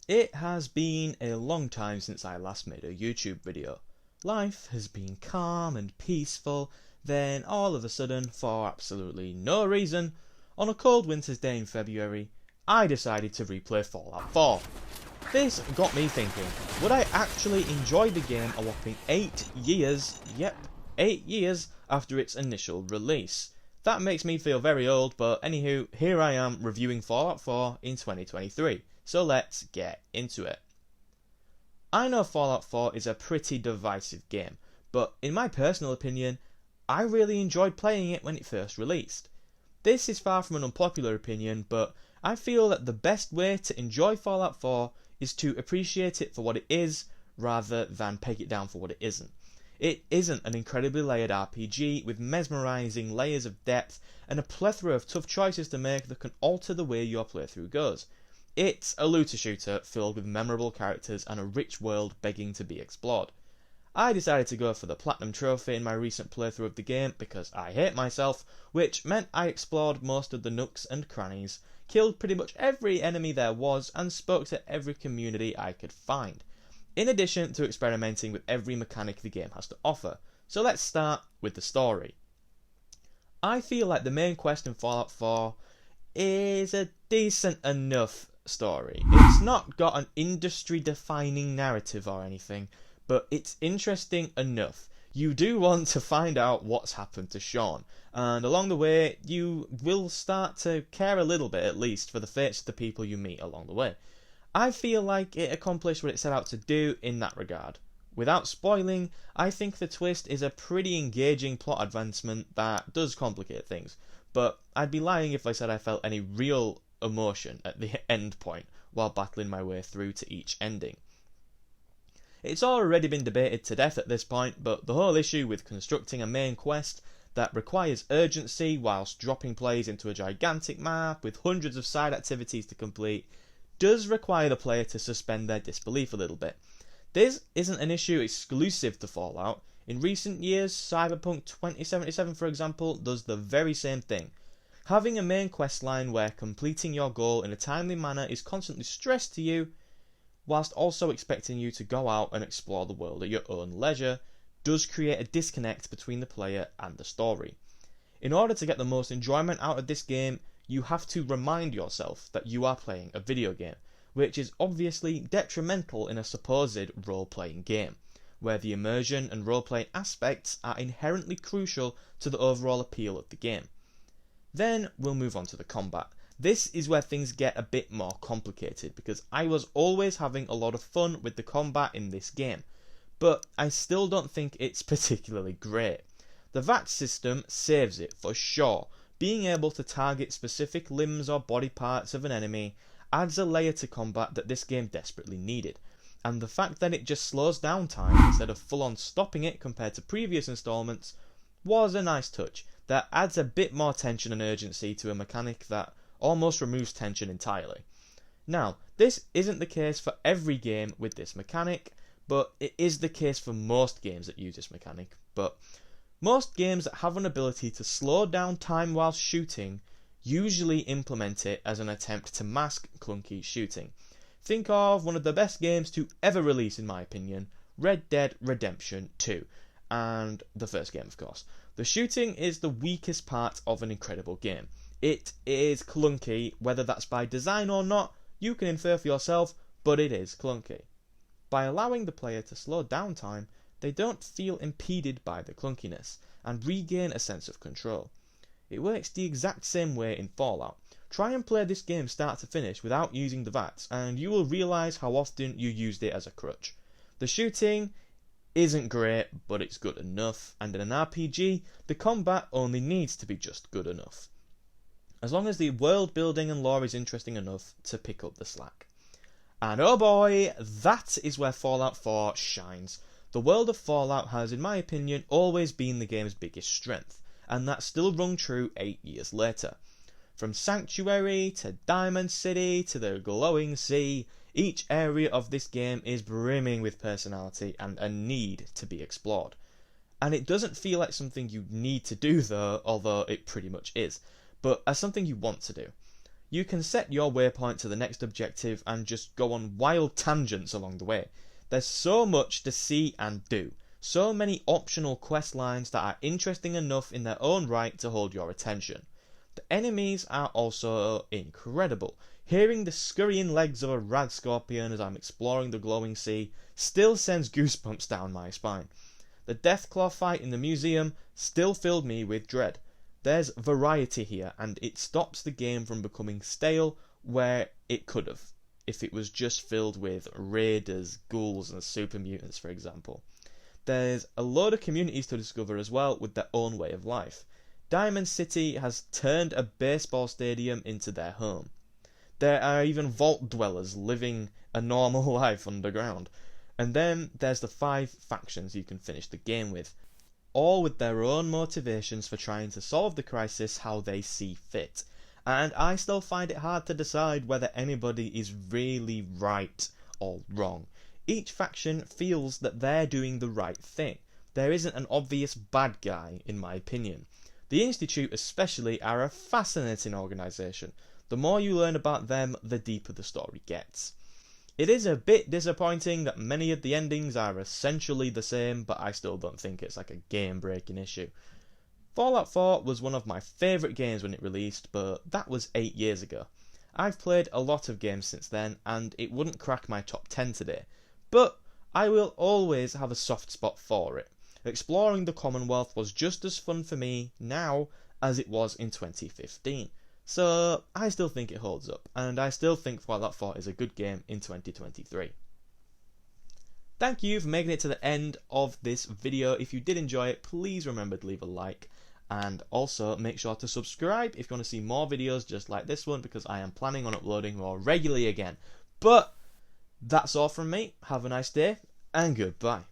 It has been a long time since I last made a YouTube video. Life has been calm and peaceful, then all of a sudden, for absolutely no reason, on a cold winter's day in February, I decided to replay Fallout 4. This got me thinking, would I actually enjoy the game a whopping 8 years, yep, 8 years after its initial release? That makes me feel very old, but anywho, here I am reviewing Fallout 4 in 2023, so let's get into it. I know Fallout 4 is a pretty divisive game, but in my personal opinion, I really enjoyed playing it when it first released. This is far from an unpopular opinion, but I feel that the best way to enjoy Fallout 4 is to appreciate it for what it is, rather than peg it down for what it isn't. It isn't an incredibly layered RPG with mesmerising layers of depth and a plethora of tough choices to make that can alter the way your playthrough goes. It's a looter shooter filled with memorable characters and a rich world begging to be explored. I decided to go for the Platinum Trophy in my recent playthrough of the game because I hate myself, which meant I explored most of the nooks and crannies, killed pretty much every enemy there was, and spoke to every community I could find, in addition to experimenting with every mechanic the game has to offer. So let's start with the story. I feel like the main quest in Fallout 4 is a decent enough story. It's not got an industry-defining narrative or anything, but it's interesting enough. You do want to find out what's happened to Sean, and along the way you will start to care a little bit at least for the fates of the people you meet along the way. I feel like it accomplished what it set out to do in that regard. Without spoiling, I think the twist is a pretty engaging plot advancement that does complicate things, but I'd be lying if I said I felt any real emotion at the end point while battling my way through to each ending. It's already been debated to death at this point, but the whole issue with constructing a main quest that requires urgency whilst dropping players into a gigantic map with hundreds of side activities to complete does require the player to suspend their disbelief a little bit. This isn't an issue exclusive to Fallout. In recent years, Cyberpunk 2077, for example, does the very same thing. Having a main quest line where completing your goal in a timely manner is constantly stressed to you, whilst also expecting you to go out and explore the world at your own leisure, does create a disconnect between the player and the story. In order to get the most enjoyment out of this game, you have to remind yourself that you are playing a video game, which is obviously detrimental in a supposed role-playing game, where the immersion and role-playing aspects are inherently crucial to the overall appeal of the game. Then we'll move on to the combat. This is where things get a bit more complicated, because I was always having a lot of fun with the combat in this game, but I still don't think it's particularly great. The VAT system saves it for sure. Being able to target specific limbs or body parts of an enemy adds a layer to combat that this game desperately needed, and the fact that it just slows down time instead of full on stopping it compared to previous installments was a nice touch that adds a bit more tension and urgency to a mechanic that almost removes tension entirely. Now, this isn't the case for every game with this mechanic, but it is the case for most games that use this mechanic. But most games that have an ability to slow down time while shooting usually implement it as an attempt to mask clunky shooting. Think of one of the best games to ever release in my opinion, Red Dead Redemption 2, and the first game of course. The shooting is the weakest part of an incredible game. It is clunky, whether that's by design or not, you can infer for yourself, but it is clunky. By allowing the player to slow down time, they don't feel impeded by the clunkiness, and regain a sense of control. It works the exact same way in Fallout. Try and play this game start to finish without using the VATS, and you will realise how often you used it as a crutch. The shooting isn't great, but it's good enough, and in an RPG, the combat only needs to be just good enough, as long as the world building and lore is interesting enough to pick up the slack. And oh boy, that is where Fallout 4 shines. The world of Fallout has, in my opinion, always been the game's biggest strength, and that's still rung true 8 years later. From Sanctuary to Diamond City to the Glowing Sea, each area of this game is brimming with personality and a need to be explored. And it doesn't feel like something you need to do though, although it pretty much is, but as something you want to do. You can set your waypoint to the next objective and just go on wild tangents along the way. There's so much to see and do, so many optional quest lines that are interesting enough in their own right to hold your attention. The enemies are also incredible. Hearing the scurrying legs of a rad scorpion as I'm exploring the glowing sea still sends goosebumps down my spine. The Deathclaw fight in the museum still filled me with dread. There's variety here, and it stops the game from becoming stale where it could have, if it was just filled with raiders, ghouls and super mutants, for example. There's a load of communities to discover as well with their own way of life. Diamond City has turned a baseball stadium into their home. There are even vault dwellers living a normal life underground. And then there's the 5 factions you can finish the game with, all with their own motivations for trying to solve the crisis how they see fit. And I still find it hard to decide whether anybody is really right or wrong. Each faction feels that they're doing the right thing. There isn't an obvious bad guy, in my opinion. The Institute especially are a fascinating organisation. The more you learn about them, the deeper the story gets. It is a bit disappointing that many of the endings are essentially the same, but I still don't think it's like a game-breaking issue. Fallout 4 was one of my favourite games when it released, but that was 8 years ago. I've played a lot of games since then, and it wouldn't crack my top 10 today. But I will always have a soft spot for it. Exploring the Commonwealth was just as fun for me now as it was in 2015. So I still think it holds up, and I still think Fallout 4 is a good game in 2023. Thank you for making it to the end of this video. If you did enjoy it, please remember to leave a like, and also make sure to subscribe if you want to see more videos just like this one, because I am planning on uploading more regularly again. But that's all from me. Have a nice day, and goodbye.